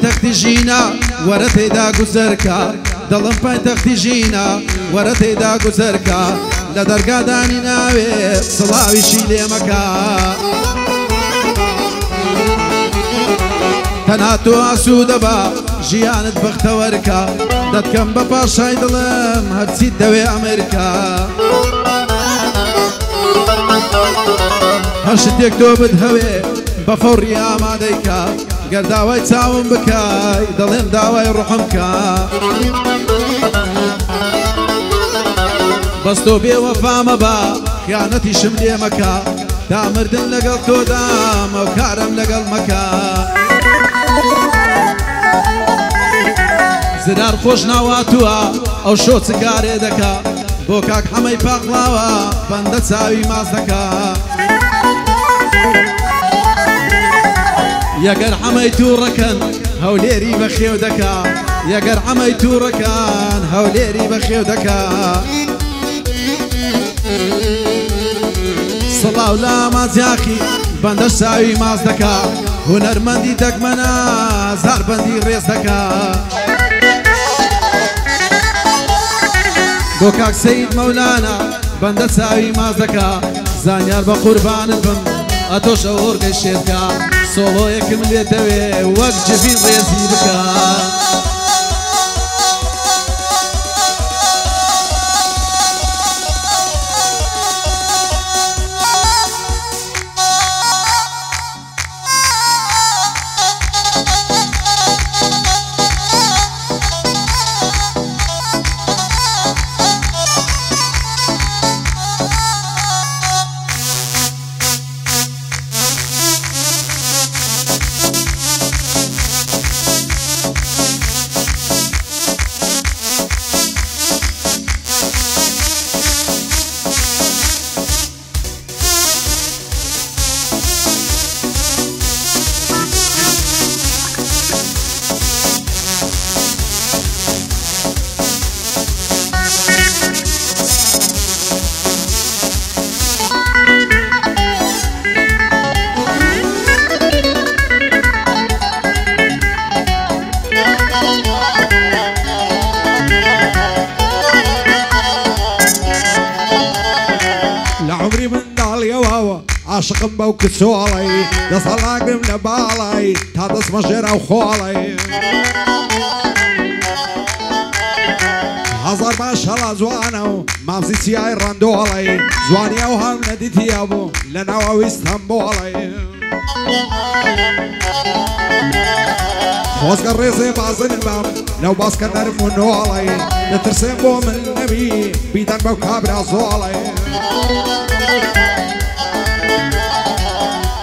پایتەختی ژینە وەرە تێدا گوزەرکە دڵم پایتەختی ژینە وەرە تێدا گوزەرکە لە دەرگادانی ناوێ سڵاویشی لێ مەکە تەنها تۆ ئاسوودە بە ژیانت بەختەوەرکە دەتکەم بە پاشای دڵم هەرچیت دەوێ ئەمریکا هەر شتێک تۆ بدهەوێ بە فەوڕی ئامادەیکە گەر داوای چاوم بکای دەڵێم داوای ڕوحم کە بەس تۆ بێوەفامە بە خیانەتیشم لێ مەکە تا مردن لەگەڵ تۆدام ئەو کارم لەگەڵ مەکە زرار خۆش ناواتووە ئەو شۆ چگارێ دەکا بۆ کاک حەمەی پاقلاوە بەندە چاوی ماز دەکا یەگەر حەمەی تووڕەکەن هەولێری بە خێو دەکا یەگەر حەمەی تووڕەکان هەولێری بە خێو دەکا سڵاو لە مازیاخی بەندە چاوی ماز دەکا هونەرمەندی دەگمەنە زاربەندی ڕێز دەکا بۆ کاک سەید مەولانە بەندە چاوی ماز دەکا زانیار بە قوربانت بم ئەتۆش ئەو ئۆرگەی شێرکە سۆڵۆیەکم لێ دەوێ وەک جبین ڕێزی بکە عاشقم بەو کچۆڵی دەسەڵاگرم لە باڵی تا دەستمە ژێرە و خۆڵی هەزار ماشەڵا جوانە و مامزی چیای ڕەندۆڵی جوانی ئەو هەم نەدیتیە بوو لە ناوەوی ئیستەمبۆڵی خۆزگە ڕێزێ بازنم بەم لەو باسکە نەرم و نۆڵی دەترسێم بۆ من نەبی بیدەن بەو کابرا زۆڵی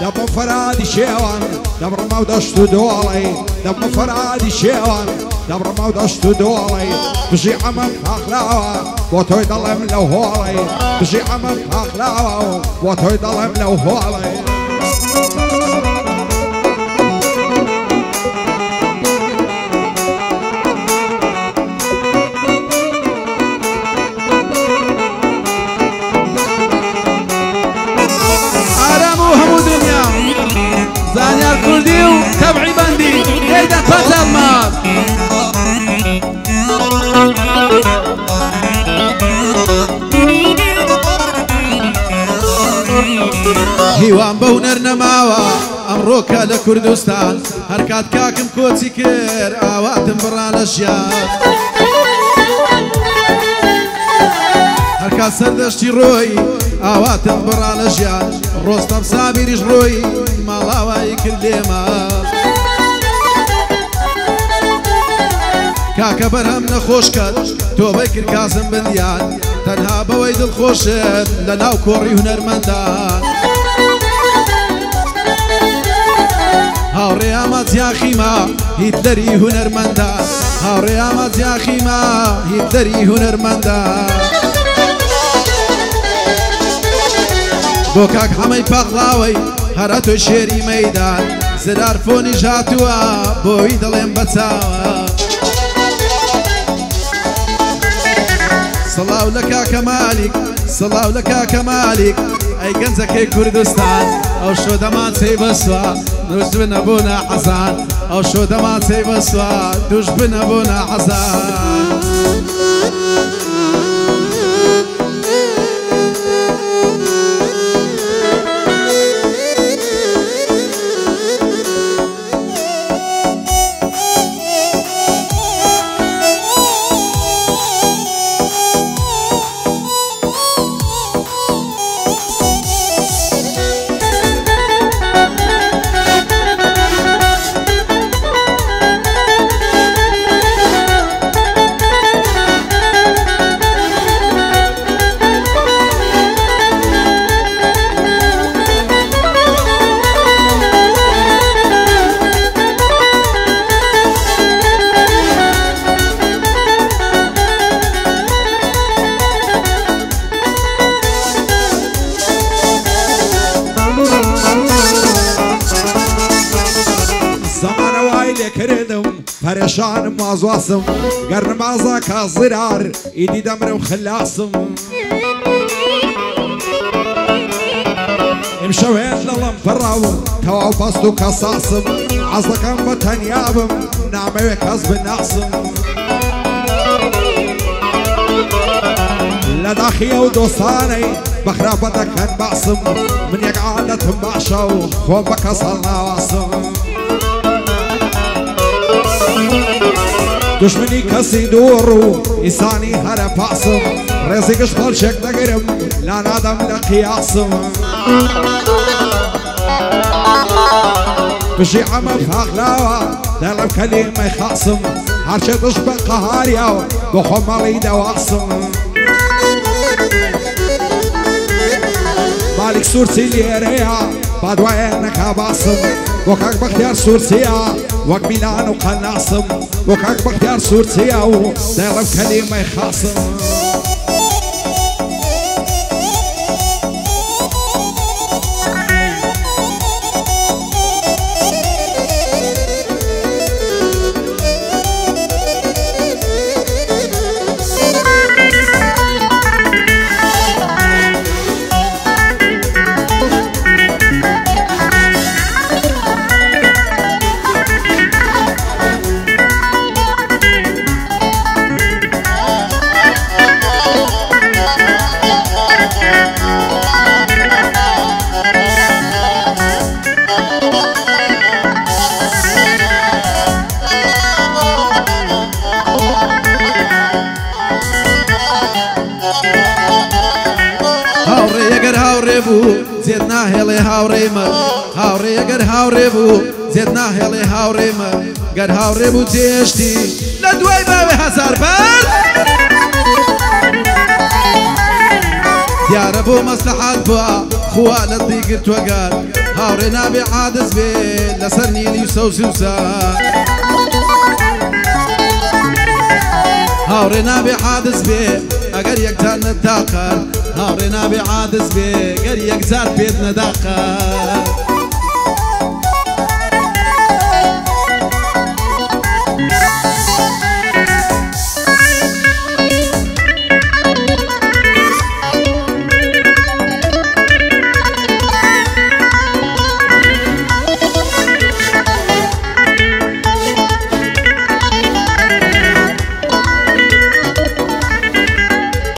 دەبمە فەرادی شێوان دەبڕمە و دەشت و دۆڵی دەبمە فەرادی شێوان دەبڕمە و دەشت و دۆڵی بژی ئەمەم پاخلاوە بۆ تۆی دەڵێم لەو هۆڵی بژی ئەمەم پاخلاوە و بۆ تۆی دەڵێم لەو هۆڵی زانیار کوردی و تەبعی بەندی لێدە پەتەڵمات هیوان بە هونەر نەماوە ئەمڕۆکە لە کوردستان هەر کات کاکم کۆچی کرد ئاواتم بڕا لە ژیان هەر کات سەردەشتی ڕۆی ئاواتم بڕا لە ژیان ڕۆستەم سابیریش ڕۆی ماڵاوایی کرد لێمە کاکە بەرهەم نەخۆش کرد تۆ بەی کرد کازم بندیان تەنها بەوەی دڵخۆشت لە ناو کۆڕی هونەرمەندان هاوڕێ ئامادزیاخیمە هیتلەری هونەرمەندان هاوڕێ ئامادزیاخیمە هیتلەری هونەرمەندان بۆ کاک حەمەی پاقلاوەی هەرە تۆ شێری مەیدان زرار فۆنی ژاتووە بۆی دەڵێم بەچاوە سڵاو لە کاکە مالیک سڵاو لە کاکە مالیک ئەی گەنجەکەی کوردستان ئەو شۆ دەمان چەی بەسوە دوش بنبونا حسن او شو دماتي بسوا دوش بنبونا حسن پریشانم مازواسم گر نمازا که زرار ایدی دمرم خلاسم امشوین للم براوم تواو بستو کساسم عزدکم بتنیابم ناموی کس بناسم لداخی و دوستانی بخرابتا کن باسم من یک عادتم باشو خوب بکسال نواسم دشمنی کسی دورو ایسانی هر پاسم رزقش خالشک دگرم لا نادم لقیاسم بشی عمم فاقلاوا دلم کلیم خاصم هرچه دشمن قهاریا بخو مالی دواسم مالک سورسی لیریا بادوای نکاباسم وكاك بختيار سورسيا وك ميلان وقناصم وكاك بختيار سورسيا ودايرم كلمة يخاصم زيدنا هلي هاوريما هاوري اگر هاوري بو زيدنا هلي هاوريما قد هاوري بو تيشتي لدوي باوي هزار بال يا ربو مصلحات بوا خوالت ديقرت وقال هاوري نابي عادز بي لسرني لي وسوسوسا هاوري نابي عادز بي اگر يكتان نتاقر هاوري نابي عادز بي اگر يكزار بيت نداقر